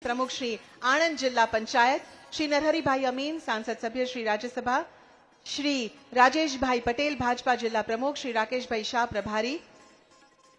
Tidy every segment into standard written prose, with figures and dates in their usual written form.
प्रमुख श्री आणंद जिला पंचायत, श्री नरहरिभाई अमीन सांसद सभ्य श्री राज्यसभा, श्री राजेश भाई पटेल भाजपा जिला प्रमुख, श्री राकेश भाई शाह प्रभारी,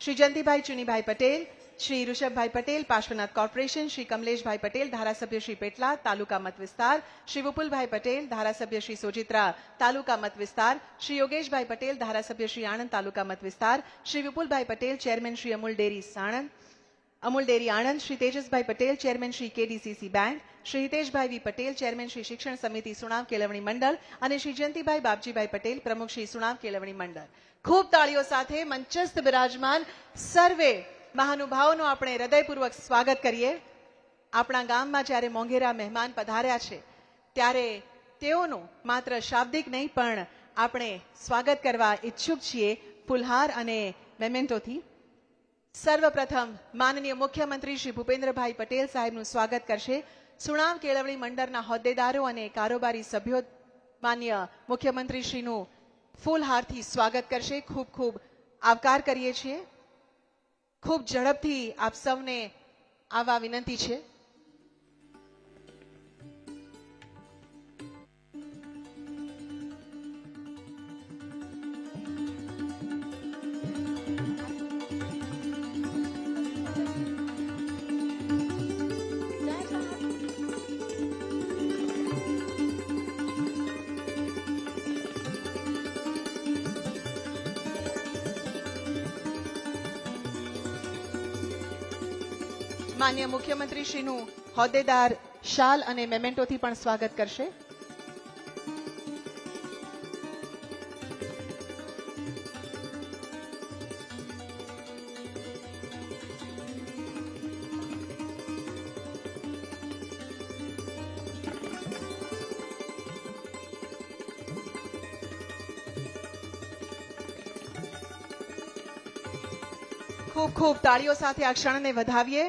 श्री जयंतीभाई चुनीभाई पटेल, श्री ऋषभभाई पटेल पार्श्वनाथ कॉर्पोरेशन, श्री कमलेश भाई पटेल धारासभ्य श्री पेटला तालुका मत विस्तार, श्री विपुल भाई पटेल धारासभ्य श्री सोजित्रा तालुका मत विस्तार, श्री योगेश भाई पटेल धारासभ्य श्री आणंद तालुका मत विस्तार, श्री विपुल भाई पटेल चेयरमैन श्री अमूल डेरी आणंद, श्री तेजस भाई पटेल चेयरमैन श्री केडीसीसी बैंक, श्री हितेश भाई वी पटेल चेयरमैन श्री शिक्षण समिति सुणाव केळवणी मंडल અને શ્રી જયંતિભાઈ બાપજીભાઈ પટેલ પ્રમુખ શ્રી સુણાવ કેળવણી મંડળ. ખૂબ તાળીઓ સાથે મંચસ્થ બિરાજમાન સર્વે મહાનુભાવોનો આપણે હૃદયપૂર્વક સ્વાગત કરીએ. આપણા ગામમાં જ્યારે મોંઘેરા મહેમાન પધાર્યા છે ત્યારે તેઓનું માત્ર શાબ્દિક નહીં પણ આપણે સ્વાગત કરવા ઈચ્છુક છીએ ફુલહાર અને મેમેન્ટોથી. સર્વપ્રથમ માનનીય મુખ્યમંત્રી શ્રી ભૂપેન્દ્રભાઈ પટેલ સાહેબનું સ્વાગત કરશે સુણાવ કેળવણી મંડળના હોદ્દેદારો અને કારોબારી સભ્યો માન્ય મુખ્યમંત્રીશ્રીનું ફૂલહારથી સ્વાગત કરશે. ખૂબ ખૂબ આવકાર કરીએ છીએ. ખૂબ ઝડપથી આપ સૌને આવા વિનંતી છે. માન્ય મુખ્યમંત્રીશ્રીનું હોદ્દેદાર શાલ અને મેમેન્ટોથી પણ સ્વાગત કરશે. ખૂબ ખૂબ તાળીઓ સાથે આ ક્ષણને વધાવીએ.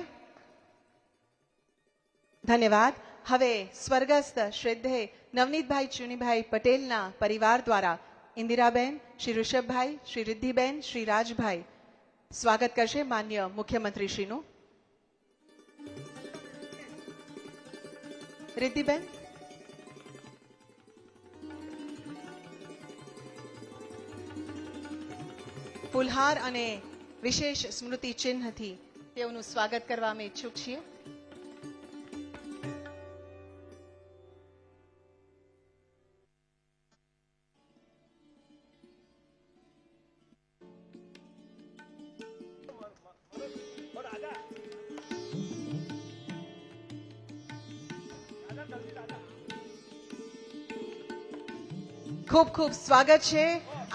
ધન્યવાદ. હવે સ્વર્ગસ્થ શ્રદ્ધેય નવનીતભાઈ ચુનીભાઈ પટેલના પરિવાર દ્વારા ઇન્દિરાબેન, શ્રી ઋષભભાઈ, શ્રી રિદ્ધિબેન, શ્રી રાજભાઈ સ્વાગત કરશે માન્ય મુખ્યમંત્રીશ્રીનું. રિદ્ધિબેન. ફુલહાર અને વિશેષ સ્મૃતિ ચિહ્નથી તેઓનું સ્વાગત કરવા અમે ઈચ્છુક છીએ. ખૂબ ખૂબ સ્વાગત છે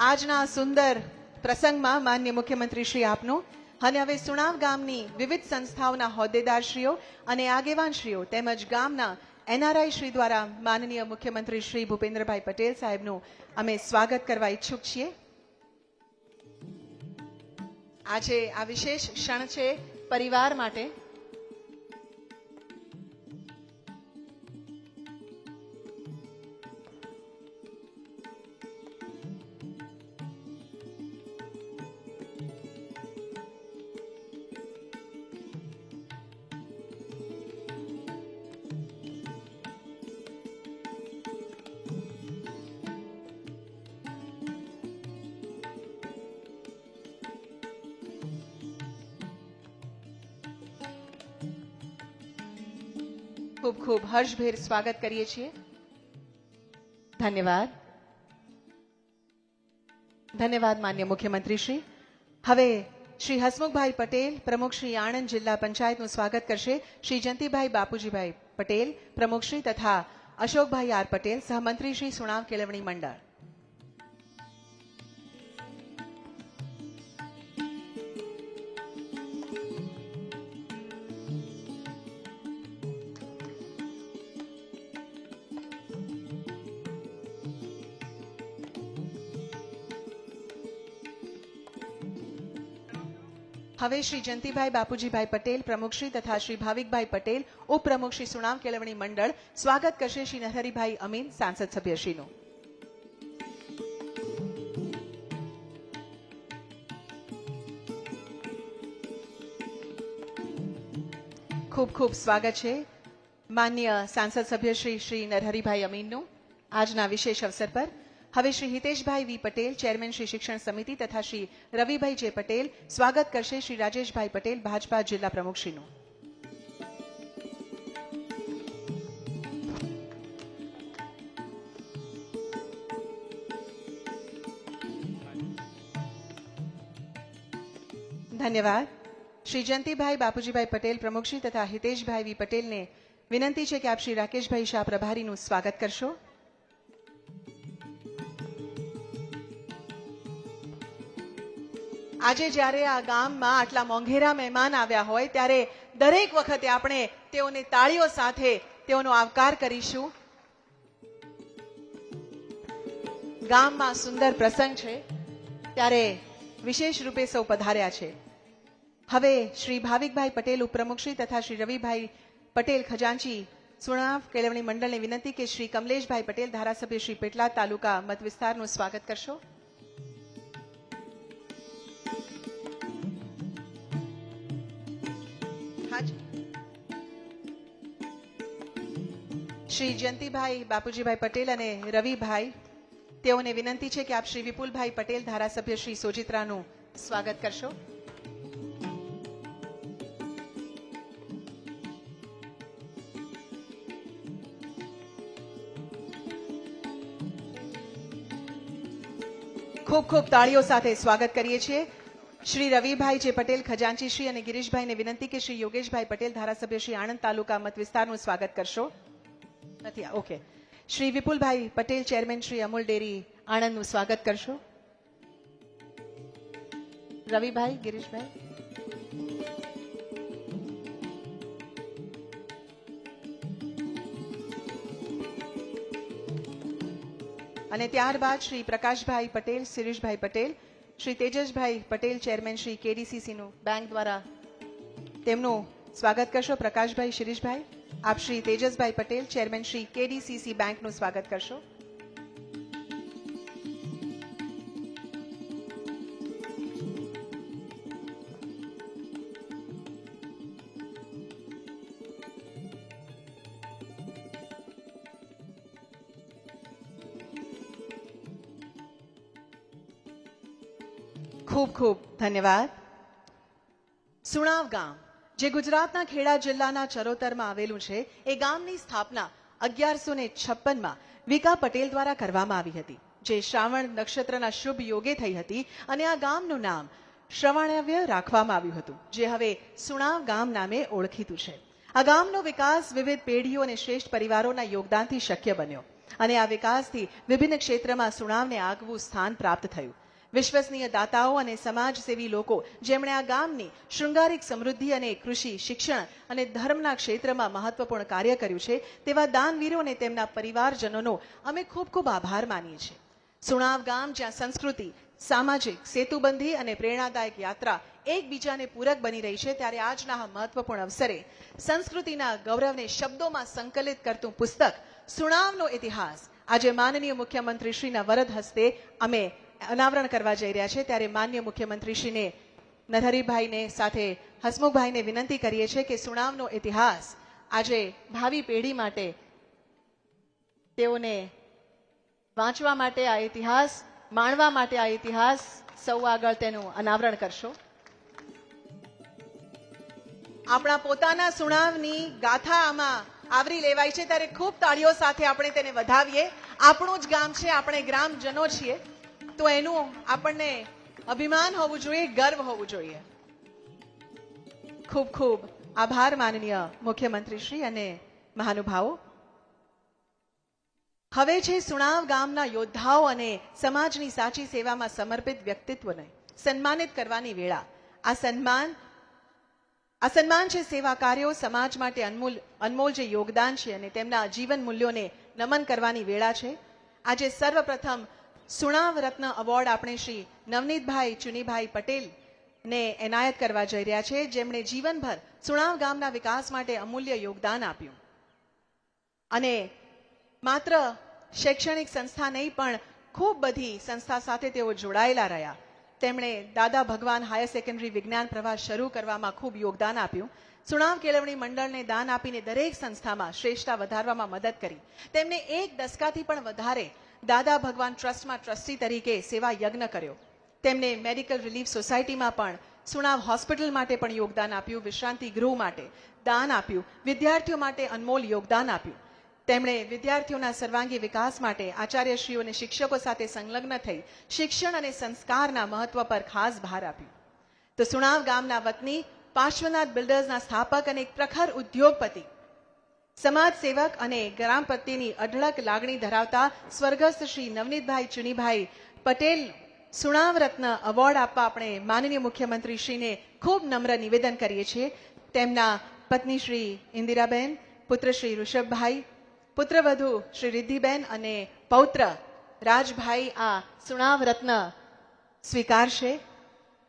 આજના સુંદર પ્રસંગમાં માન્ય મુખ્યમંત્રી શ્રી આપનું. અને હવે સુણાવ ગામની વિવિધ સંસ્થાઓના હોદ્દેદારશ્રીઓ અને આગેવાનશ્રીઓ તેમજ ગામના એનઆરઆઈ શ્રી દ્વારા માનનીય મુખ્યમંત્રી શ્રી ભૂપેન્દ્રભાઈ પટેલ સાહેબનું અમે સ્વાગત કરવા ઈચ્છુક છીએ. આજે આ વિશેષ ક્ષણ છે પરિવાર માટે. ખૂબ ખૂબ હર્ષભેર સ્વાગત કરીએ છીએ. ધન્યવાદ. ધન્યવાદ માન્ય મુખ્યમંત્રી શ્રી. હવે શ્રી હસમુખભાઈ પટેલ પ્રમુખ શ્રી आणंद જિલ્લા પંચાયતનું સ્વાગત કરશે શ્રી જયંતિભાઈ બાપુજીભાઈ પટેલ પ્રમુખ શ્રી તથા અશોકભાઈ આર પટેલ સહમંત્રી શ્રી સુણાવ કેળવણી મંડળ. હવે શ્રી જયંતિભાઈ બાપુજીભાઈ પટેલ પ્રમુખશ્રી તથા શ્રી ભાવિકભાઈ પટેલ ઉપપ્રમુખ શ્રી સુણાવ કેળવણી મંડળ સ્વાગત કરશે શ્રી નરહરિભાઈ અમીન સાંસદ સભ્યશ્રીનું. ખૂબ ખૂબ સ્વાગત છે માન્ય સાંસદ સભ્ય શ્રી નરહરીભાઈ અમીનનું આજના વિશેષ અવસર પર. હવે શ્રી હિતેશભાઈ વી પટેલ, ચેરમેન શ્રી શિક્ષણ સમિતિ તથા શ્રી રવિભાઈ જે પટેલ સ્વાગત કરશે શ્રી રાજેશભાઈ પટેલ, ભાજપા જિલ્લા પ્રમુખશ્રીનું. ધન્યવાદ. શ્રી જયંતિભાઈ બાપુજીભાઈ પટેલ પ્રમુખશ્રી તથા હિતેશભાઈ વી પટેલને વિનંતી છે કે આપ શ્રી રાકેશભાઈ શાહ પ્રભારીનું સ્વાગત કરશો. આજે જ્યારે આ ગામમાં આટલા મોંઘેરા મહેમાન આવ્યા હોય ત્યારે દરેક વખતે આપણે તેઓને તાળીઓ સાથે તેઓનો આવકાર કરીશું. ગામમાં સુંદર પ્રસંગ છે ત્યારે વિશેષ રૂપે સૌ પધાર્યા છે. હવે શ્રી ભાવિકભાઈ પટેલ ઉપપ્રમુખશ્રી તથા શ્રી રવિભાઈ પટેલ ખજાનચી સુણાવ કેળવણી મંડળને વિનંતી કે શ્રી કમલેશભાઈ પટેલ ધારાસભ્ય શ્રી પેટલાદ તાલુકા મત વિસ્તારનું સ્વાગત કરશો. શ્રી જયંતિભાઈ બાપુજીભાઈ પટેલ અને રવિભાઈ તેઓને વિનંતી છે કે આપ શ્રી વિપુલભાઈ પટેલ ધારાસભ્ય શ્રી સોજિત્રાનું સ્વાગત કરશો. ખૂબ ખૂબ તાળીઓ સાથે સ્વાગત કરીએ છીએ. શ્રી રવિભાઈ જે પટેલ ખજાનચી શ્રી અને ગિરીશભાઈને વિનંતી કે શ્રી યોગેશભાઈ પટેલ ધારાસભ્ય શ્રી આણંદ તાલુકા મત વિસ્તારનું સ્વાગત કરશો. નથી ઓકે. શ્રી વિપુલભાઈ પટેલ ચેરમેન શ્રી અમૂલ ડેરી આણંદનું સ્વાગત કરશો. રવિભાઈ, ગિરીશભાઈ. અને ત્યારબાદ શ્રી પ્રકાશભાઈ પટેલ, શિરીષભાઈ પટેલ, શ્રી તેજસભાઈ પટેલ ચેરમેન શ્રી કેડીસીસીનું બેંક દ્વારા તેમનું સ્વાગત કરશો. પ્રકાશભાઈ, શિરીષભાઈ. આપ શ્રી તેજસભાઈ પટેલ ચેરમેન શ્રી કેડીસીસી બેંકનું સ્વાગત કરશો. ખૂબ ખૂબ ધન્યવાદ. સુણાવ ગામ જે ગુજરાતના ખેડા જિલ્લાના ચરોતરમાં આવેલું છે, એ ગામની સ્થાપના 1156માં વિકા પટેલ દ્વારા કરવામાં આવી હતી, જે શ્રાવણ નક્ષત્રના શુભ યોગે થઈ હતી અને આ ગામનું નામ શ્રવણવ્ય રાખવામાં આવ્યું હતું, જે હવે સુણાવ ગામ નામે ઓળખીતું છે. આ ગામનો વિકાસ વિવિધ પેઢીઓ અને શ્રેષ્ઠ પરિવારોના યોગદાનથી શક્ય બન્યો અને આ વિકાસથી વિભિન્ન ક્ષેત્રમાં સુણાવને આગવું સ્થાન પ્રાપ્ત થયું. વિશ્વસનીય દાતાઓ અને સમાજસેવી લોકો જેમણે આ ગામની શૃંગારિક સમૃદ્ધિ અને કૃષિ, શિક્ષણ અને ધર્મના ક્ષેત્રમાં મહત્વપૂર્ણ કાર્ય કર્યું છે, તેવા દાનવીરો અને તેમના પરિવારજનોનો અમે ખૂબ ખૂબ આભાર માનીએ છીએ. સુણાવ ગામ જ્યાં સંસ્કૃતિ, સામાજિક, સેતુબંધી અને પ્રેરણાદાયક યાત્રા એકબીજાને પૂરક બની રહી છે, ત્યારે આજના આ મહત્વપૂર્ણ અવસરે સંસ્કૃતિના ગૌરવને શબ્દોમાં સંકલિત કરતું પુસ્તક સુણાવનો ઇતિહાસ આજે માનનીય મુખ્યમંત્રીશ્રીના વરદ હસ્તે અમે અનાવરણ કરવા જઈ રહ્યા છે. ત્યારે માન્ય મુખ્યમંત્રીશ્રીને, નરહરીભાઈને સાથે હસમુખભાઈને વિનંતી કરીએ છીએ કે સુણાવનો ઇતિહાસ આજે ભાવિ પેઢી માટે તેઓને વાંચવા માટે આ ઇતિહાસ, માણવા માટે આ ઇતિહાસ સૌ આગળ તેનું અનાવરણ કરશો. આપણા પોતાના સુણાવની ગાથા આમાં આવરી લેવાય છે, ત્યારે ખૂબ તાળીઓ સાથે આપણે તેને વધાવીએ. આપણું જ ગામ છે, આપણે ગ્રામજનો છીએ, તો એનું આપણને અભિમાન હોવું જોઈએ, ગર્વ હોવું જોઈએ. ખૂબ ખૂબ આભાર માનનીય મુખ્યમંત્રીશ્રી અને મહાનુભાવો. હવે છે સુણાવ ગામના યોદ્ધાઓ અને સમાજની સાચી સેવામાં સમર્પિત વ્યક્તિત્વને સન્માનિત કરવાની વેળા. આ સન્માન છે સેવા કાર્યો, સમાજ માટે અનમોલ જે યોગદાન છે અને તેમના જીવન મૂલ્યોને નમન કરવાની વેળા છે. આજે સર્વપ્રથમ સુણાવ રત્ન એવોર્ડ આપણે શ્રી નવનીતભાઈ ચુનીભાઈ પટેલ ને એનાયત કરવા જઈ રહ્યા છે, જેમણે જીવનભર સુણાવ ગામના વિકાસ માટે અમૂલ્ય યોગદાન આપ્યું અને માત્ર શૈક્ષણિક સંસ્થા નહીં પણ ખૂબ બધી સંસ્થા સાથે તેઓ જોડાયેલા રહ્યા. તેમણે દાદા ભગવાન હાયર સેકન્ડરી વિજ્ઞાન પ્રવાહ શરૂ કરવામાં ખૂબ યોગદાન આપ્યું. સુણાવ કેળવણી મંડળને દાન આપીને દરેક સંસ્થામાં શ્રેષ્ઠતા વધારવામાં મદદ કરી. તેમને 1 દશકાથી પણ વધારે દાદા ભગવાન ટ્રસ્ટમાં ટ્રસ્ટી તરીકે સેવા યજ્ઞ કર્યો. તેમને મેડિકલ રિલીફ સોસાયટીમાં પણ સુણાવ હોસ્પિટલ માટે પણ યોગદાન આપ્યું, વિશ્રાંતિ ગૃહ માટે દાન આપ્યું, વિદ્યાર્થીઓ માટે અનમોલ યોગદાન આપ્યું. તેમણે વિદ્યાર્થીઓના સર્વાંગી વિકાસ માટે આચાર્યશ્રીઓ અને શિક્ષકો સાથે સંલગ્ન થઈ શિક્ષણ અને સંસ્કારના મહત્વ પર ખાસ ભાર આપ્યો. તો સુણાવ ગામના વતની પાર્શ્વનાથ બિલ્ડર્સના સ્થાપક અને એક પ્રખર ઉદ્યોગપતિ, સમાજ સેવક અને ગ્રામ પ્રત્યેની અઢળક લાગણી ધરાવતા સ્વર્ગસ્થ શ્રી નવનીતભાઈ ચુનીભાઈ પટેલ સુણાવ રત્ન એવોર્ડ આપવા આપણે માનનીય મુખ્યમંત્રી શ્રીને ખૂબ નમ્ર નિવેદન કરીએ છીએ. તેમના પત્ની શ્રી ઇન્દિરાબેન, પુત્ર શ્રી ઋષભભાઈ, પુત્રવધુ શ્રી રિદ્ધિબેન અને પૌત્ર રાજભાઈ આ સુણાવ રત્ન સ્વીકારશે.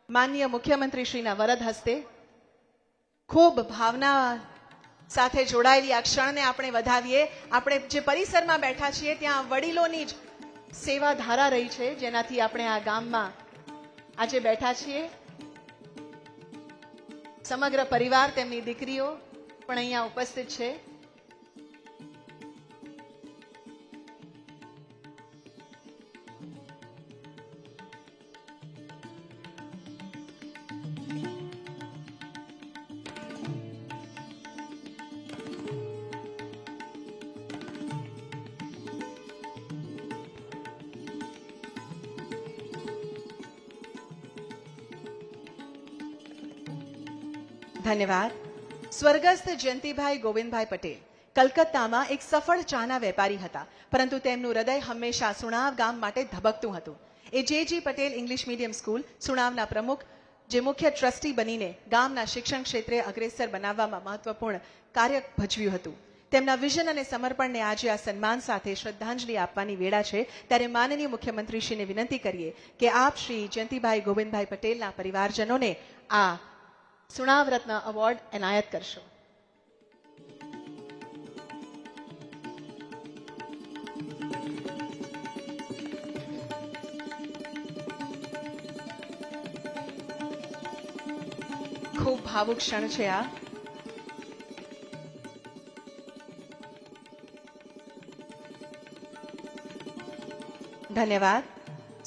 માનનીય મુખ્યમંત્રી શ્રીના વરદ હસ્તે ખૂબ ભાવના સાથે જોડાયેલી આ ક્ષણને આપણે વધાવીએ. આપણે જે પરિસરમાં બેઠા છીએ ત્યાં વડીલોની જ સેવા ધારા રહી છે, જેનાથી આપણે આ ગામમાં આજે બેઠા છીએ. સમગ્ર પરિવાર, તેમની દીકરીઓ પણ અહીંયા ઉપસ્થિત છે. ધન્યવાદ. સ્વર્ગસ્થ જયંતિભાઈ ગોવિંદભાઈ પટેલ કલકત્તામાં એક સફળ ચાના વેપારી હતા, પરંતુ તેમનું હૃદય હંમેશા સુણાવ ગામ માટે ધબકતું હતું. એ જે પટેલ ઇંગ્લિશ મીડિયમ સ્કૂલ સુણાવના પ્રમુખ, જે મુખ્ય ટ્રસ્ટી બનીને ગામના શિક્ષણ ક્ષેત્રે અગ્રેસર બનાવવામાં મહત્વપૂર્ણ કાર્ય ભજવ્યું હતું. તેમના વિઝન અને સમર્પણને આજે આ સન્માન સાથે શ્રદ્ધાંજલિ આપવાની વેળા છે. ત્યારે માનનીય મુખ્યમંત્રીશ્રીને વિનંતી કરીએ કે આપ શ્રી જયંતિભાઈ ગોવિંદભાઈ પટેલના પરિવારજનોને આ સુણાવ રત્ન એવોર્ડ એનાયત કરશો. ખૂબ ભાવુક ક્ષણ છે આ. ધન્યવાદ.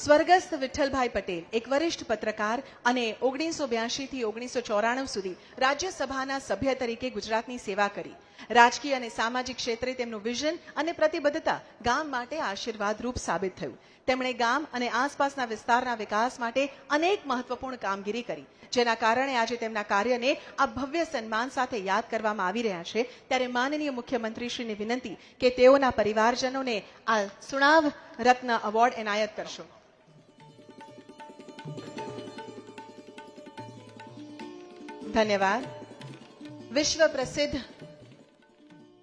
સ્વર્ગસ્થ વિઠ્ઠલભાઈ પટેલ એક વરિષ્ઠ પત્રકાર અને 1982 થી 1994 સુધી રાજ્યસભાના સભ્ય તરીકે ગુજરાતની સેવા કરી. રાજકીય અને સામાજિક ક્ષેત્રે તેમનું વિઝન અને પ્રતિબદ્ધતા ગામ માટે આશીર્વાદરૂપ સાબિત થયું. તેમણે ગામ અને આસપાસના વિસ્તારના વિકાસ માટે અનેક મહત્વપૂર્ણ કામગીરી કરી, જેના કારણે આજે તેમના કાર્યને આ ભવ્ય સન્માન સાથે યાદ કરવામાં આવી રહ્યા છે. ત્યારે માનનીય મુખ્યમંત્રીશ્રીને વિનંતી કે તેઓના પરિવારજનોને આ સુણાવ રત્ન એવોર્ડ એનાયત કરશો. ધન્યવાદ.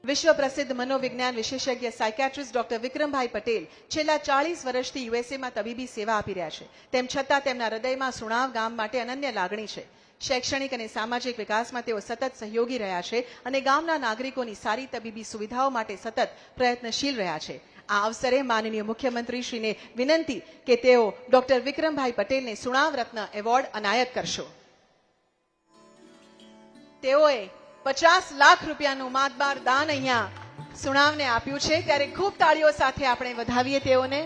વિશ્વ પ્રસિદ્ધ મનોવિજ્ઞાન વિશેષજ્ઞ સાયકેટ્રિસ્ટ ડોક્ટર વિક્રમભાઈ પટેલ છેલ્લા 40 વર્ષથી યુએસએમાં તબીબી સેવા આપી રહ્યા છે. તેમ છતાં તેમના હૃદયમાં સુણાવ ગામ માટે અનન્ય લાગણી છે. શૈક્ષણિક અને સામાજિક વિકાસમાં તેઓ સતત સહયોગી રહ્યા છે અને ગામના નાગરિકોની સારી તબીબી સુવિધાઓ માટે સતત પ્રયત્નશીલ રહ્યા છે. આ અવસરે માનનીય મુખ્યમંત્રીશ્રીને વિનંતી કે તેઓ ડોક્ટર વિક્રમભાઈ પટેલને સુણાવ રત્ન એવોર્ડ એનાયત કરશો. તેઓએ 50 લાખ રૂપિયાનું માતબાર દાન અહીંયા સુણાવને આપ્યું છે. ત્યારે ખૂબ તાળીઓ સાથે આપણે વધાવીએ તેઓને.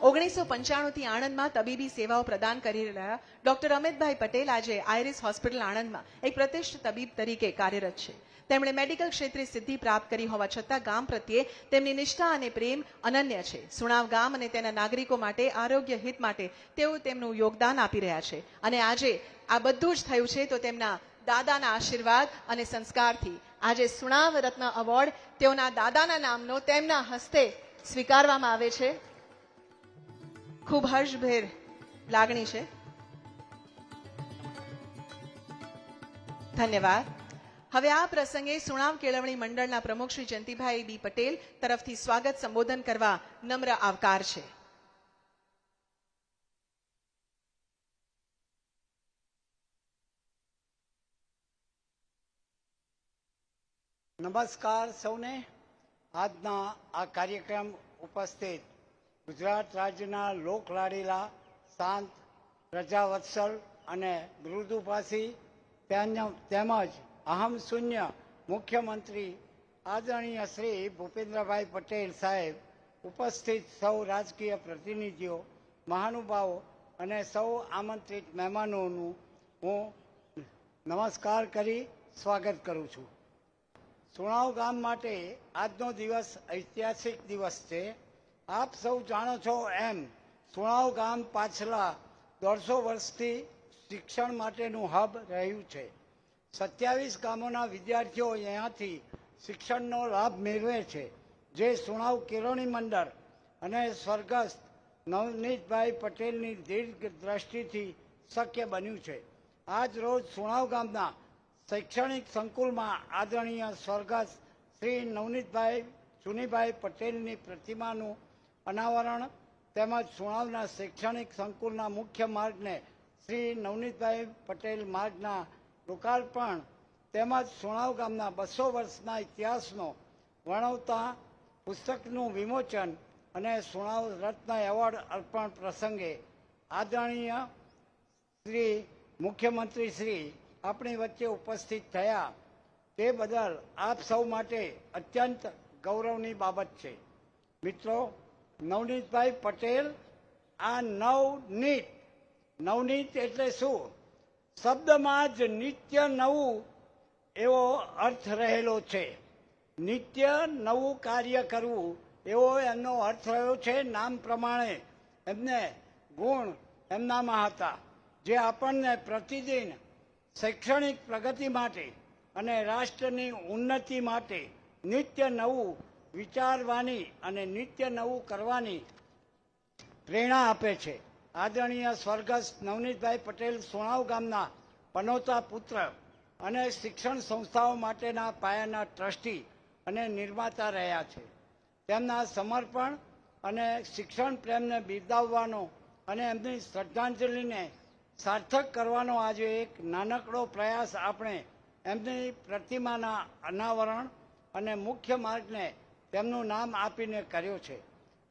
ઓગણીસો 95 થી આણંદમાં તબીબી સેવાઓ પ્રદાન કરી રહેલા ડોક્ટર અમિતભાઈ પટેલ આજે આઈરિસ હોસ્પિટલ આણંદમાં એક પ્રતિષ્ઠિત તબીબ તરીકે કાર્યરત છે. તેમણે મેડિકલ ક્ષેત્રે સિદ્ધિ પ્રાપ્ત કરી હોવા છતાં ગામ પ્રત્યે તેમની નિષ્ઠા અને પ્રેમ અનન્ય છે. સુણાવ ગામ અને તેના નાગરિકો માટે આરોગ્ય હિત માટે તેઓ તેમનું યોગદાન આપી રહ્યા છે અને આજે આ બધું જ થયું છે તો તેમના દાદાના આશીર્વાદ અને સંસ્કારથી આજે સુણાવ રત્ન એવોર્ડ તેઓના દાદાના નામનો તેમના હસ્તે સ્વીકારવામાં આવે છે. ખૂબ હર્ષભેર લાગણી છે. ધન્યવાદ. હવે આ પ્રસંગે સુણાવ કેળવણી મંડળના પ્રમુખ શ્રી જયંતિભાઈ બી પટેલ તરફથી સ્વાગત સંબોધન કરવા નમ્ર આવકાર છે. નમસ્કાર સૌને. આજના આ કાર્યક્રમ ઉપસ્થિત ગુજરાત રાજ્યના લોકલાડીલા, શાંત, પ્રજાવત્સલ અને મૃદુભાષી તેમજ અહમ શૂન્ય મુખ્યમંત્રી આદરણીય શ્રી ભૂપેન્દ્રભાઈ પટેલ સાહેબ, ઉપસ્થિત સૌ રાજકીય પ્રતિનિધિઓ, મહાનુભાવો અને સૌ આમંત્રિત મહેમાનોનું હું નમસ્કાર કરી સ્વાગત કરું છું. સુણાવ ગામ માટે આજનો દિવસ ઐતિહાસિક દિવસ છે. આપ સૌ જાણો છો એમ સુણાવ ગામ પાછલા 150 વર્ષથી શિક્ષણ માટેનું હબ રહ્યું છે. 27 ગામોના વિદ્યાર્થીઓ અહીંયાથી શિક્ષણનો લાભ મેળવે છે, જે સુણાવ કેળવણી મંડળ અને સ્વર્ગસ્થ નવનીતભાઈ પટેલની દીર્ઘ દ્રષ્ટિથી શક્ય બન્યું છે. આજ રોજ સુણાવ ગામના શૈક્ષણિક સંકુલમાં આદરણીય સ્વર્ગસ્થ શ્રી નવનીતભાઈ ચુનીભાઈ પટેલની પ્રતિમાનું અનાવરણ તેમજ સુણાવના શૈક્ષણિક સંકુલના મુખ્ય માર્ગને શ્રી નવનીતભાઈ પટેલ માર્ગના લોકાર્પણ તેમજ સુણાવ ગામના 200 વર્ષના ઇતિહાસનો વર્ણવતા પુસ્તકનું વિમોચન અને સુણાવ રત્ન એવોર્ડ અર્પણ પ્રસંગે આદરણીય શ્રી મુખ્યમંત્રી શ્રી આપણી વચ્ચે ઉપસ્થિત થયા તે બદલ આપ સૌ માટે અત્યંત ગૌરવની બાબત છે. મિત્રો, નવનીતભાઈ પટેલ, આ નવનીત એટલે શું? શબ્દમાં જ નિત્ય નવું એવો અર્થ રહેલો છે. નિત્ય નવું કાર્ય કરવું એવો એમનો અર્થ રહ્યો છે. નામ પ્રમાણે એમને ગુણ એમનામાં હતા, જે આપણને પ્રતિદિન શૈક્ષણિક પ્રગતિ માટે અને રાષ્ટ્રની ઉન્નતિ માટે નિત્ય નવું વિચારવાની અને નિત્ય નવું કરવાની પ્રેરણા આપે છે. આદરણીય સ્વર્ગસ્થ નવનીતભાઈ પટેલ સુણાવ ગામના પનોતા પુત્ર અને શિક્ષણ સંસ્થાઓ માટેના પાયાના ટ્રસ્ટી અને નિર્માતા રહ્યા છે. તેમના સમર્પણ અને શિક્ષણ પ્રેમને બિરદાવવાનો અને એમની શ્રદ્ધાંજલિને સાર્થક કરવાનો આજે એક નાનકડો પ્રયાસ આપણે એમની પ્રતિમાના અનાવરણ અને મુખ્ય માર્ગને તેમનું નામ આપીને કર્યો છે.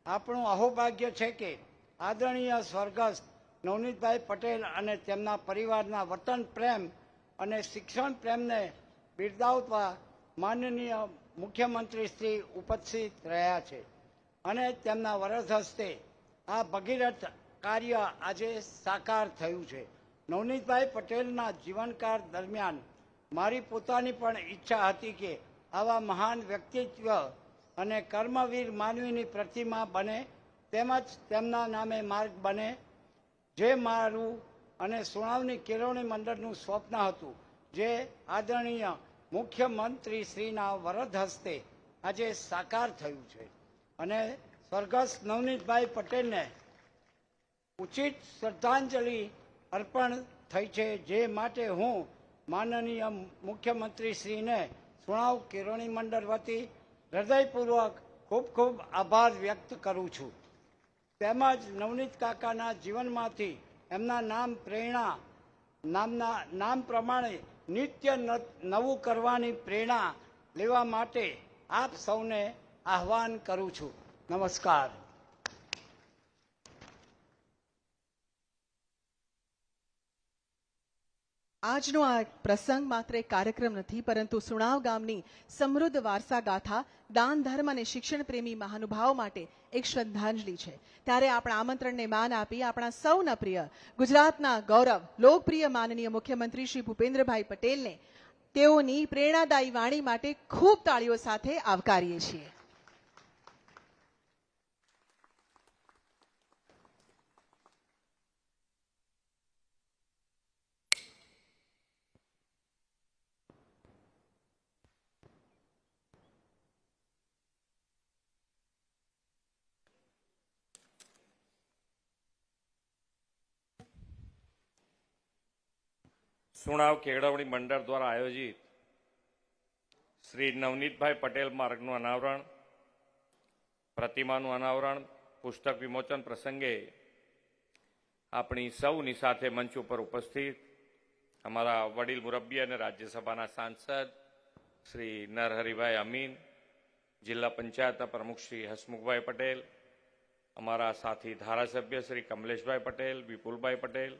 આપણું અહોભાગ્ય છે કે આદરણીય સ્વર્ગસ્થ નવનીતભાઈ પટેલ અને તેમના પરિવારના વતન પ્રેમ અને શિક્ષણ પ્રેમને બિરદાવવા માનનીય મુખ્યમંત્રી શ્રી ઉપસ્થિત રહ્યા છે અને તેમના વરદ હસ્તે આ ભગીરથ કાર્ય આજે સાકાર થયું છે. નવનીતભાઈ પટેલના જીવનકાળ દરમિયાન મારી પોતાની પણ ઈચ્છા હતી કે આવા મહાન વ્યક્તિત્વ અને કર્મવીર માનવીની પ્રતિમા બને, તેમજ તેમના નામે માર્ગ બને, જે મારું અને સુણાવની કેળવણી મંડળનું સ્વપ્ન હતું, જે આદરણીય મુખ્યમંત્રી શ્રીના વરદ હસ્તે આજે સાકાર થયું છે. અને સ્વર્ગસ્થ નવનીતભાઈ પટેલને ઉચિત શ્રદ્ધાંજલિ અર્પણ થઈ છે, જે માટે હું માનનીય મુખ્યમંત્રી શ્રીને સુણાવ કેળવણી મંડળ વતી હૃદયપૂર્વક ખૂબ ખૂબ આભાર વ્યક્ત કરું છું. તેમજ નવનીત કાકાના જીવનમાંથી એમના નામ પ્રમાણે નિત્ય નવું કરવાની પ્રેરણા લેવા માટે આપ સૌને આહ્વાન કરું છું. નમસ્કાર. આજનો આ પ્રસંગ માત્ર એક કાર્યક્રમ નથી, પરંતુ સુણાવ ગામની સમૃદ્ધ વારસા ગાથા, દાન ધર્મ અને શિક્ષણ પ્રેમી મહાનુભાવો માટે એક શ્રદ્ધાંજલિ છે. ત્યારે આપણા આમંત્રણને માન આપી આપણા સૌના પ્રિય ગુજરાતના ગૌરવ લોકપ્રિય માનનીય મુખ્યમંત્રી શ્રી ભૂપેન્દ્રભાઈ પટેલને તેઓની પ્રેરણાદાયી વાણી માટે ખૂબ તાળીઓ સાથે આવકારીએ છીએ. સુણાવ કેળવણી મંડળ દ્વારા આયોજિત શ્રી નવનીતભાઈ પટેલ માર્ગનું અનાવરણ, પ્રતિમાનું અનાવરણ, પુસ્તક વિમોચન પ્રસંગે આપણી સૌની સાથે મંચ ઉપર ઉપસ્થિત અમારા વડીલ મુરબ્બી અને રાજ્યસભાના સાંસદ શ્રી નરહરિભાઈ અમીન, જિલ્લા પંચાયતના પ્રમુખ શ્રી હસમુખભાઈ પટેલ, અમારા સાથી ધારાસભ્ય શ્રી કમલેશભાઈ પટેલ, વિપુલભાઈ પટેલ,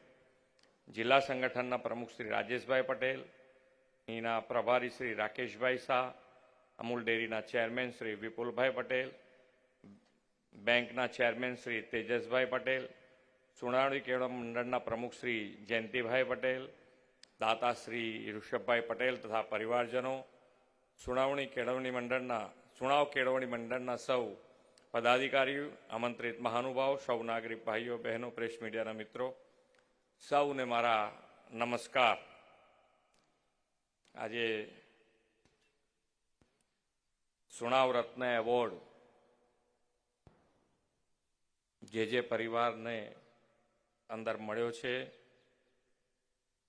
જિલ્લા સંગઠનના પ્રમુખ શ્રી રાજેશભાઈ પટેલ, અહીંના પ્રભારી શ્રી રાકેશભાઈ શાહ, અમૂલ ડેરીના ચેરમેન શ્રી વિપુલભાઈ પટેલ, બેંકના ચેરમેન શ્રી તેજસભાઈ પટેલ, સુણાવણી કેળવણી મંડળના પ્રમુખ શ્રી જયંતિભાઈ પટેલ, દાતા શ્રી ઋષભભાઈ પટેલ તથા પરિવારજનો, સુણાવ કેળવણી મંડળના સૌ પદાધિકારીઓ, આમંત્રિત મહાનુભાવ, સૌ નાગરિક ભાઈઓ બહેનો, પ્રેસ મીડિયાના મિત્રો, સૌને મારા નમસ્કાર. આજે સુણાવ રત્ન એવોર્ડ જે પરિવારને અંદર મળ્યો છે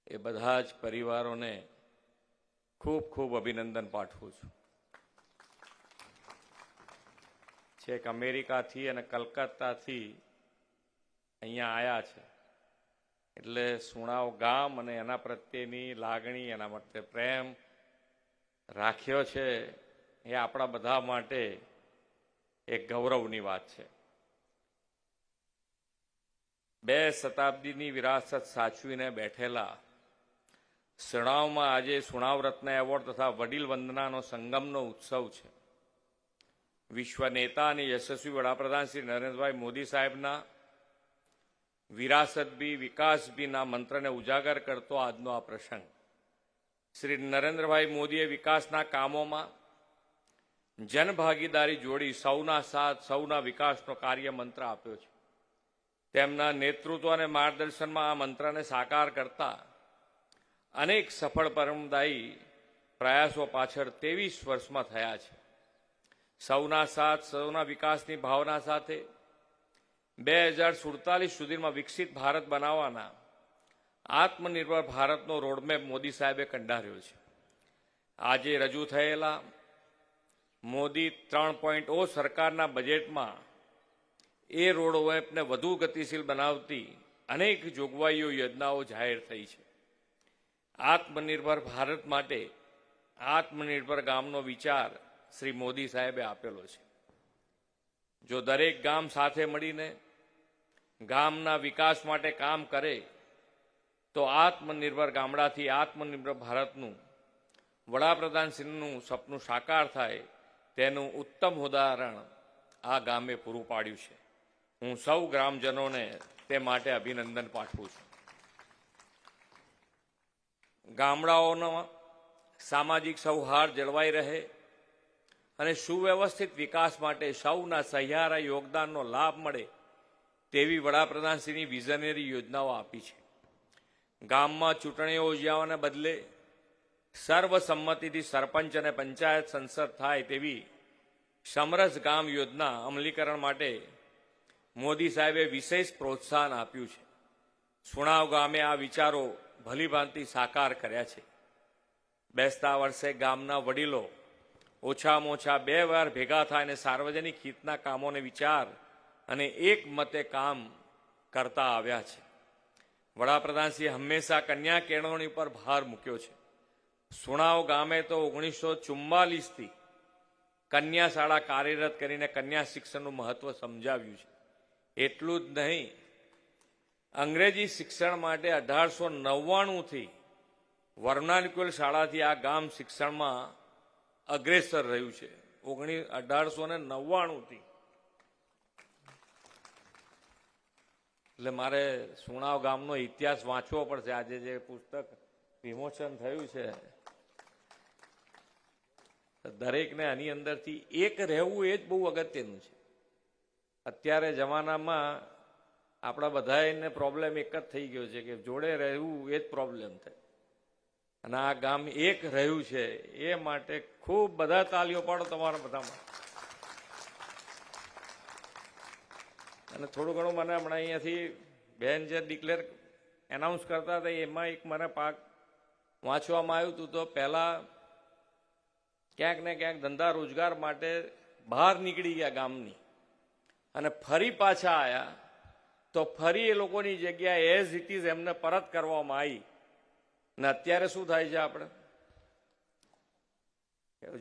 એ બધા જ પરિવારોને ખૂબ ખૂબ અભિનંદન પાઠવું છું. છેક અમેરિકાથી અને કલકત્તાથી અહીંયા આવ્યા છે એટલે સુણાવ ગામ અને એના પ્રત્યેની લાગણી, એના માટે પ્રેમ રાખ્યો છે એ આપણા બધા માટે એક ગૌરવની વાત છે. 2 શતાબ્દીની વિરાસત સાચવીને બેઠેલા સુણાવમાં આજે સુણાવ રત્ન એવોર્ડ તથા વડીલ વંદનાનો સંગમનો ઉત્સવ છે. વિશ્વ નેતા અને યશસ્વી વડાપ્રધાન શ્રી નરેન્દ્રભાઈ મોદી સાહેબના વિરાસત બી વિકાસ બીના મંત્રને ઉજાગર કરતો આજનો આ પ્રસંગ. શ્રી નરેન્દ્રભાઈ મોદીએ વિકાસના કામોમાં જનભાગીદારી જોડી સૌના સાથ સૌના વિકાસનો કાર્ય મંત્ર આપ્યો છે. તેમના નેતૃત્વ અને માર્ગદર્શનમાં આ મંત્રને સાકાર કરતા અનેક સફળ પરમદાયી પ્રયાસો પાછળ 23 વર્ષમાં થયા છે. સૌના સાથ સૌના વિકાસની ભાવના સાથે 2047 સુધીમાં વિકસિત ભારત બનાવવાના આત્મનિર્ભર ભારતનો રોડમેપ મોદી સાહેબે કંડાર્યો છે. આજે રજૂ થયેલા મોદી 3.0 સરકારના બજેટમાં એ રોડમેપને વધુ ગતિશીલ બનાવતી અનેક જોગવાઈઓ, યોજનાઓ જાહેર થઈ છે. આત્મનિર્ભર ભારત માટે આત્મનિર્ભર ગામનો વિચાર શ્રી મોદી સાહેબે આપેલો છે. જો દરેક ગામ સાથે મળીને ગામના વિકાસ માટે કામ કરે તો આત્મનિર્ભર ગામડાથી આત્મનિર્ભર ભારતનું વડાપ્રધાનશ્રીનું સપનું સાકાર થાય તેનું ઉત્તમ ઉદાહરણ આ ગામે પૂરું પાડ્યું છે. હું સૌ ગ્રામજનોને તે માટે અભિનંદન પાઠવું છું. ગામડાઓનો સામાજિક સૌહાર્દ જળવાઈ રહે અને સુવ્યવસ્થિત વિકાસ માટે સૌના સહિયારા યોગદાનનો લાભ મળે તેવી વડાપ્રધાનશ્રીની વિઝનરી યોજનાઓ આપી છે. ગામમાં ચૂંટણીઓ યોજવાને બદલે સર્વસંમતિથી સરપંચ અને પંચાયત સંસદ થાય તેવી સમરસ ગામ યોજના અમલીકરણ માટે મોદી સાહેબે વિશેષ પ્રોત્સાહન આપ્યું છે. સુણાવ ગામે આ વિચારો ભલીભાંતિ સાકાર કર્યા છે. બેસતા વર્ષે ગામના વડીલો ઓછામાં ઓછા 2 વાર ભેગા થાય અને સાર્વજનિક હિતના કામોને વિચાર અને એક મતે કામ કરતા આવ્યા છે. વડાપ્રધાનશ્રીએ હંમેશા કન્યા કેળવણી પર ભાર મૂક્યો છે. સુણાવ ગામે તો 1944થી કન્યા શાળા કાર્યરત કરીને કન્યા શિક્ષણનું મહત્વ સમજાવ્યું છે. એટલું જ નહીં, અંગ્રેજી શિક્ષણ માટે 1899થી વર્ણાનુકૂળ શાળાથી આ ગામ શિક્ષણમાં અગ્રેસર રહ્યું છે. 1899થી. એટલે મારે સુણાવ ગામનો ઇતિહાસ વાંચવો પડશે. આજે જે પુસ્તક વિમોચન થયું છે દરેકને આની અંદરથી એક રહેવું એ જ બહુ અગત્યનું છે. અત્યારે જમાનામાં આપણા બધાને પ્રોબ્લેમ એક જ થઈ ગયો છે કે જોડે રહેવું એ જ પ્રોબ્લેમ થાય. અને આ ગામ એક રહ્યું છે એ માટે ખૂબ બધા તાલીઓ પાડો તમારા બધામાં. અને થોડું ઘણું મને હમણાં અહીંયાથી બેન જે ડિક્લેર એનાઉન્સ કરતા હતા એમાં એક મને પાક વાંચવામાં આવ્યું હતું. તો પહેલા ક્યાંક ને ક્યાંક ધંધા રોજગાર માટે બહાર નીકળી ગયા ગામની અને ફરી પાછા આવ્યા તો ફરી એ લોકોની જગ્યા એઝ ઇટ ઇઝ એમને પરત કરવામાં આવી. ને અત્યારે શું થાય છે? આપણે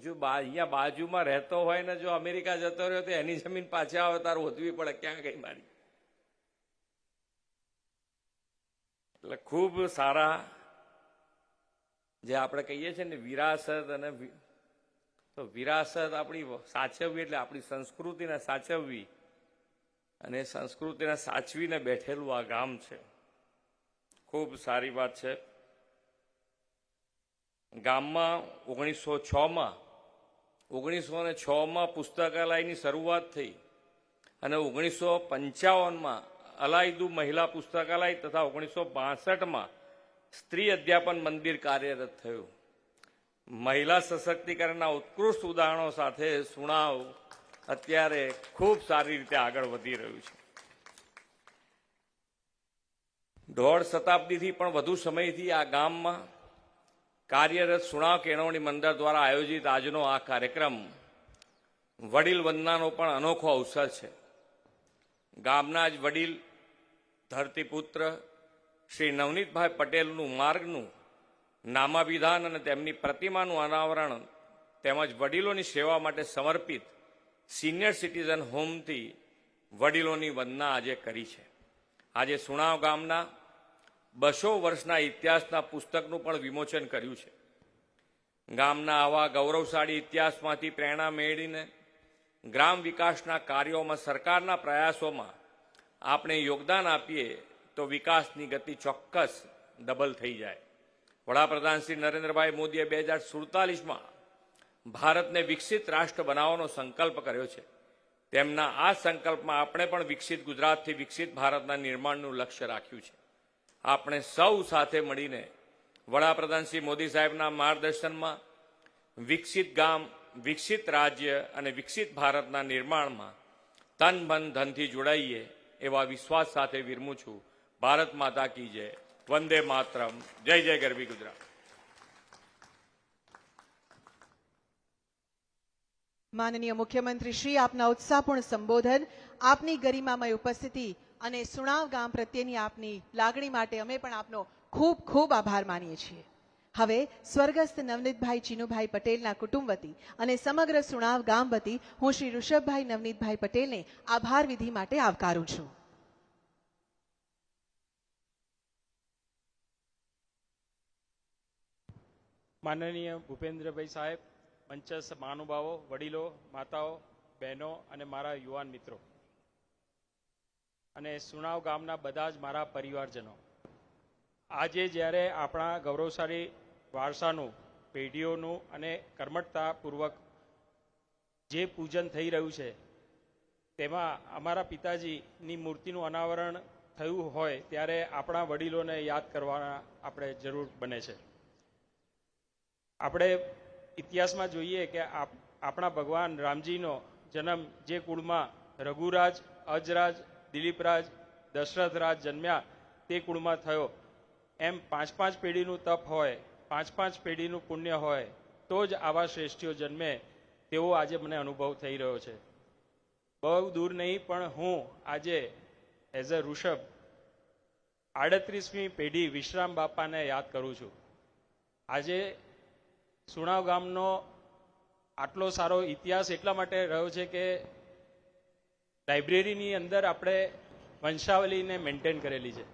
હજુ અહીંયા બાજુમાં રહેતો હોય ને જો અમેરિકા જતો રહ્યો તો એની જમીન પાછા આવે તારે હોદવી પડે, ક્યાં ગઈ મારી. એટલે ખૂબ સારા જે આપણે કહીએ છીએ ને વિરાસત, અને તો વિરાસત આપણી સાચવવી એટલે આપણી સંસ્કૃતિને સાચવવી, અને સંસ્કૃતિને સાચવીને બેઠેલું આ ગામ છે. ખૂબ સારી વાત છે. ગામમાં 1906માં પુસ્તકાલયની શરૂઆત થઈ અને 1955માં અલાયદુ મહિલા પુસ્તકાલય તથા 1962માં સ્ત્રી અધ્યાપન મંદિર કાર્યરત થયું. મહિલા સશક્તિકરણના ઉત્કૃષ્ટ ઉદાહરણો સાથે સુણાવ અત્યારે ખૂબ સારી રીતે આગળ વધી રહ્યું છે. 1.5 શતાબ્દીથી પણ વધુ સમયથી આ ગામમાં કાર્યરત સુણાવ કેળવણી મંડળ દ્વારા આયોજિત આજનો આ કાર્યક્રમ વડીલ વંદનાનો પણ અનોખો અવસર છે. ગામના જ વડીલ ધરતીપુત્ર શ્રી નવનીતભાઈ પટેલનું માર્ગનું નામાભિધાન અને તેમની પ્રતિમાનું અનાવરણ તેમજ વડીલોની સેવા માટે સમર્પિત સિનિયર સિટીઝન હોમથી વડીલોની વંદના આજે કરી છે. આજે સુણાવ ગામના 200 વર્ષના ઇતિહાસના પુસ્તકનું પણ વિમોચન કર્યું છે. ગામના આવા ગૌરવશાળી ઇતિહાસમાંથી પ્રેરણા મેળવીને ગ્રામ વિકાસના કાર્યોમાં સરકારના પ્રયાસોમાં આપણે યોગદાન આપીએ તો વિકાસની ગતિ ચોક્કસ ડબલ થઈ જાય. વડાપ્રધાન શ્રી નરેન્દ્રભાઈ મોદીએ 2047માં ભારતને વિકસિત રાષ્ટ્ર બનાવવાનો સંકલ્પ કર્યો છે. તેમના આ સંકલ્પમાં આપણે પણ વિકસિત ગુજરાતથી વિકસિત ભારતના નિર્માણનું લક્ષ્ય રાખ્યું છે. આપણે સૌ સાથે મળીને વડાપ્રધાન શ્રી મોદી સાહેબના માર્ગદર્શનમાં વિકસિત ગામ, વિકસિત રાજ્ય અને વિકસિત ભારતના નિર્માણમાં તન મન ધનથી જોડાઈએ એવા વિશ્વાસ સાથે વિરમું છું. ભારત માતા કી જય. વંદે માતરમ. જય જય ગરવી ગુજરાત. માનનીય મુખ્યમંત્રી શ્રી, આપના ઉત્સાહપૂર્ણ સંબોધન, આપની ગરિમામય ઉપસ્થિતિ અને સુણાવ ગામ પ્રત્યેની આપની લાગણી માટે અમે પણ આપનો ખૂબ ખૂબ આભાર માનીએ છીએ. હવે સ્વર્ગસ્થ નવનીતભાઈ ચીનુભાઈ પટેલના કુટુંબ વતી અને સમગ્ર સુણાવ ગામ વતી હું શ્રી ઋષભભાઈ નવનીતભાઈ પટેલને આભાર વિધિ માટે આવકારું છું. માનનીય ભૂપેન્દ્રભાઈ સાહેબ, મંચસ્થ મહાનુભાવો, વડીલો, માતાઓ, બહેનો અને મારા યુવાન મિત્રો અને સુણાવ ગામના બધા જ મારા પરિવારજનો, આજે જ્યારે આપણા ગૌરવશાળી વારસાનું, પેઢીઓનું અને કર્મઠતાપૂર્વક જે પૂજન થઈ રહ્યું છે તેમાં અમારા પિતાજીની મૂર્તિનું અનાવરણ થયું હોય ત્યારે આપણા વડીલોને યાદ કરવાના આપણે જરૂર બને છે. આપણે ઇતિહાસમાં જોઈએ કે આપણા ભગવાન રામજીનો જન્મ જે કુળમાં રઘુરાજ, અજરાજ, દિલીપરાજ, દશરથરાજ જન્મ્યા તે કુળમાં થયો. એમ 5-5 પેઢીનું તપ હોય, 5-5 પેઢીનું પુણ્ય હોય તો જ આવા શ્રેષ્ઠીઓ જન્મે તેવો આજે મને અનુભવ થઈ રહ્યો છે. બહુ દૂર નહીં પણ હું આજે એઝ અ ઋષભ 38મી પેઢી વિશ્રામ બાપાને યાદ કરું છું. આજે સુણાવ ગામનો આટલો સારો ઇતિહાસ એટલા માટે રહ્યો છે કે લાઇબ્રેરીની અંદર આપણે વંશાવલીને મેન્ટેન કરેલી છે.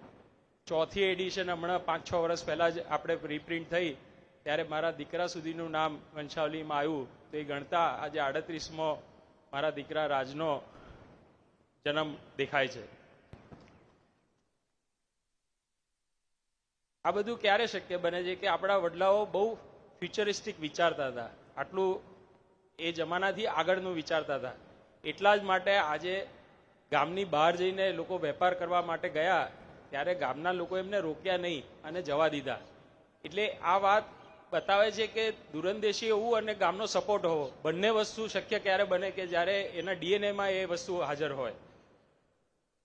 4થી એડિશન હમણાં 5-6 વર્ષ પહેલાં જ આપણે રીપ્રિન્ટ થઈ ત્યારે મારા દીકરા સુધીનું નામ વંશાવલીમાં આવ્યું. તો એ ગણતા આજે 38મો મારા દીકરા રાજનો જન્મ દેખાય છે. આ બધું ક્યારે શક્ય બને છે કે આપણા વડલાઓ બહુ ફ્યુચરિસ્ટિક વિચારતા હતા, આટલું એ જમાનાથી આગળનું વિચારતા હતા. એટલા જ માટે આજે ગામની બહાર જઈને લોકો વેપાર કરવા માટે ગયા ત્યારે ગામના લોકો એમને રોક્યા નહીં અને જવા દીધા. એટલે આ વાત બતાવે છે કે દૂરંદેશી હોવું અને ગામનો સપોર્ટ હોવો બંને વસ્તુ શક્ય ક્યારે બને કે જ્યારે એના ડીએનએમાં એ વસ્તુ હાજર હોય.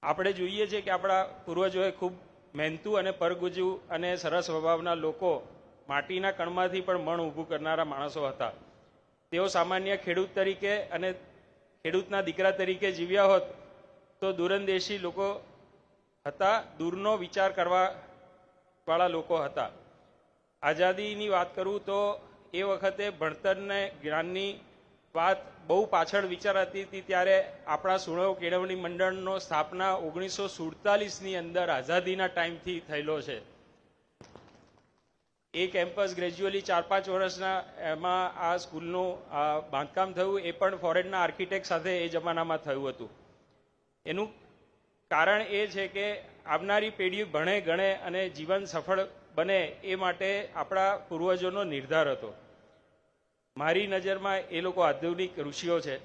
આપણે જોઈએ છીએ કે આપણા પૂર્વજોએ ખૂબ મહેનતુ અને પરગુજુ અને સરસ સ્વભાવના લોકો, માટીના કણમાંથી પણ મણ ઊભું કરનારા માણસો હતા. તેઓ સામાન્ય ખેડૂત તરીકે અને ખેડૂતના દીકરા તરીકે જીવ્યા હોત તો દૂરંદેશી લોકો હતા, દૂરનો વિચાર કરવા વાળા લોકો હતા. આઝાદીની વાત કરું તો એ વખતે ભણતરને જ્ઞાનની વાત બહુ પાછળ વિચારાતી હતી. ત્યારે આપણા સુણવ કેળવણી મંડળનો સ્થાપના 1947ની અંદર આઝાદીના ટાઈમથી થયેલો છે. એ કેમ્પસ ગ્રેજ્યુઅલી 4-5 વર્ષના એમાં આ સ્કૂલનું બાંધકામ થયું. એ પણ ફોરેનના આર્કિટેક્ટ સાથે એ જમાનામાં થયું હતું. એનું કારણ એ છે કે આવનારી પેઢી ભણે ગણે અને જીવન સફળ બને એ માટે આપણા પૂર્વજોનો નિર્ધાર હતો. મારી નજરમાં એ લોકો આધુનિક ઋષિઓ છે.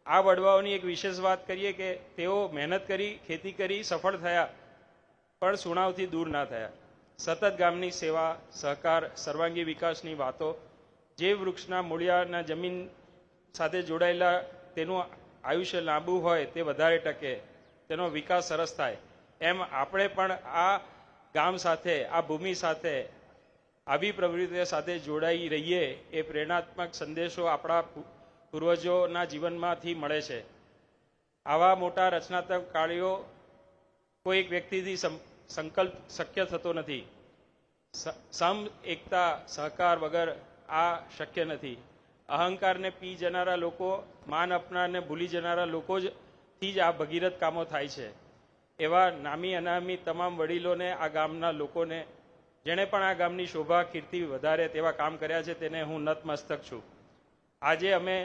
આ વડવાઓની એક વિશેષ વાત કરીએ કે તેઓ મહેનત કરી, ખેતી કરી, સફળ થયા, પણ સુણાવથી દૂર ના થયા. સતત ગામની સેવા, સહકાર, સર્વાંગી વિકાસની વાતો, જે વૃક્ષના મૂળિયાના જમીન સાથે જોડાયેલા તેનું આયુષ્ય લાંબુ હોય તે વધારે ટકે, તેનો વિકાસ સરસ થાય, એમ આપણે પણ આ ગામ સાથે, આ ભૂમિ સાથે, આવી પ્રવૃત્તિઓ સાથે જોડાઈ રહીએ એ પ્રેરણાત્મક સંદેશો આપણા પૂર્વજોના જીવનમાંથી મળે છે. આવા મોટા રચનાત્મક કાર્યો કોઈ એક વ્યક્તિથી સંકલ્પ શક્ય થતો નથી. સમ, એકતા, સહકાર વગર આ શક્ય નથી. અહંકારને પી જનારા લોકો, માન અપનારને ભૂલી જનારા લોકો થી જ આ ભગીરથ કામો થાય છે. એવા નામી અનામી તમામ વડીલોને, આ ગામના લોકોને, જેણે પણ આ ગામની શોભા કીર્તિ વધારે તેવા કામ કર્યા છે, તેને હું નતમસ્તક છું. આજે અમે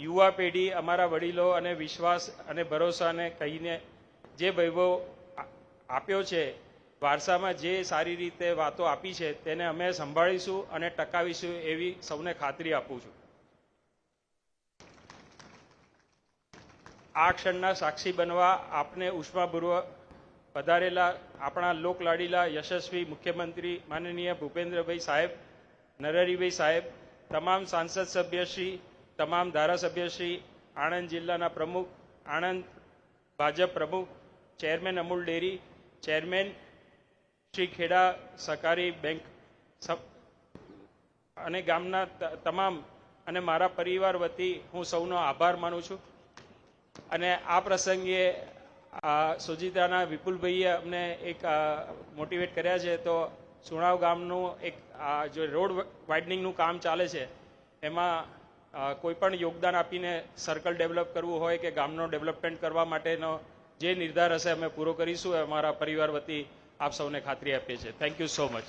યુવા પેઢી અમારા વડીલો અને વિશ્વાસ અને ભરોસાને કહીને જે વૈભવ આપ્યો છે, વારસામાં જે સારી રીતે વાતો આપી છે, તેને અમે સંભાળીશું અને ટકાવીશું એવી સૌને ખાતરી આપું છું. આ ક્ષણના સાક્ષી બનવા આપને ઉષ્માપૂર્વક પધારેલા આપણા લોકલાડીલા યશસ્વી મુખ્યમંત્રી માનનીય ભૂપેન્દ્રભાઈ સાહેબ, નરહરીભાઈ સાહેબ, તમામ સાંસદ સભ્યશ્રી, તમામ ધારાસભ્યશ્રી, આણંદ જિલ્લાના પ્રમુખ, આણંદ ભાજપ પ્રમુખ, chairman Amul dairy, chairman Shri Kheda સહકારી બેંક અને ગામના તમામ અને મારા પરિવાર વતી હું સૌનો આભાર માનું છું. અને આ પ્રસંગે સોજીતાના વિપુલભાઈએ અમને એક મોટિવેટ કર્યા છે. તો સુણાવ ગામનું એક જો રોડ વાઇડનિંગનું કામ ચાલે છે, એમાં કોઈ પણ યોગદાન આપીને સર્કલ ડેવલપ કરવું હોય કે ગામનો ડેવલપમેન્ટ કરવા માટેનો જે નિર્ધાર હશે અમે પૂરો કરીશું. અમારા પરિવાર વતી આપ સૌને ખાતરી આપીએ છીએ. Thank you so much.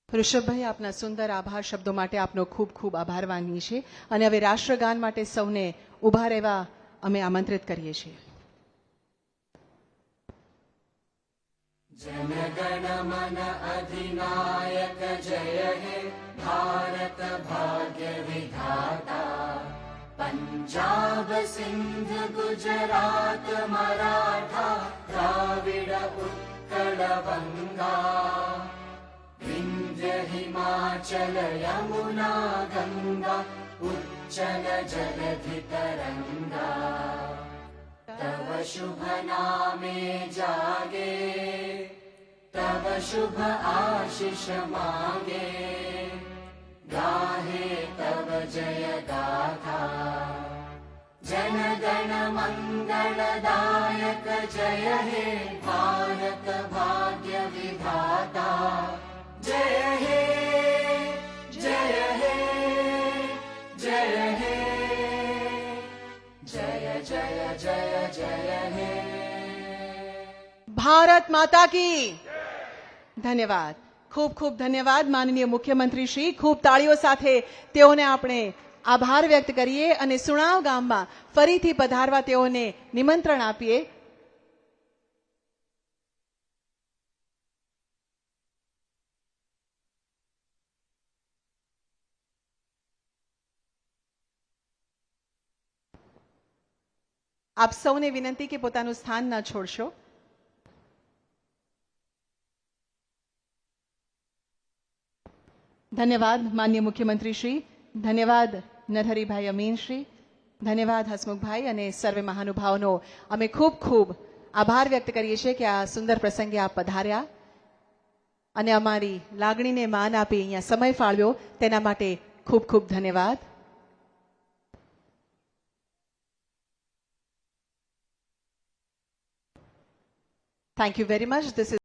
Rishabhbhai, આપના સુંદર આભાર શબ્દો માટે આપનો ખૂબ ખૂબ આભાર માનીએ છીએ. અને હવે રાષ્ટ્રગાન માટે સૌને ઊભા રહેવા અમે આમંત્રિત કરીએ છીએ. जनगण मन अधिनायक जय हे भारत भाग्य विधाता पंजाब सिंध गुजरात मराठा द्राविड उत्कल गंगा विंध्य हिमाचल यमुना गंगा उच्चल जलधि तरंगा तव शुभ नामे जागे तव शुभ आशीष मांगे गाहे तव जय गाथा जन गण मंगलदायक जय हे भारत भाग्य विधाता जय हे जय हे जय हे जय जय जय जय हे ભારત માતા કી ધન્યવાદ. ખૂબ ખૂબ ધન્યવાદ માનનીય મુખ્યમંત્રી શ્રી. ખૂબ તાળીઓ સાથે તેઓને આપણે આભાર વ્યક્ત કરીએ અને સુણાવ ગામમાં ફરીથી પધારવા તેઓને નિમંત્રણ આપીએ. આપ સૌને વિનંતી કે પોતાનું સ્થાન ન છોડશો. ધન્યવાદ માનનીય મુખ્યમંત્રી શ્રી. ધન્યવાદ નરહરીભાઈ અમીન શ્રી. ધન્યવાદ હસમુખભાઈ અને સર્વે મહાનુભાવોનો અમે ખૂબ ખૂબ આભાર વ્યક્ત કરીએ છીએ કે આ સુંદર પ્રસંગે આપ પધાર્યા. અને અમારી લાગણીને માન આપી અહીંયા સમય ફાળવ્યો તેના માટે ખૂબ ખૂબ ધન્યવાદ. Thank you very much. This is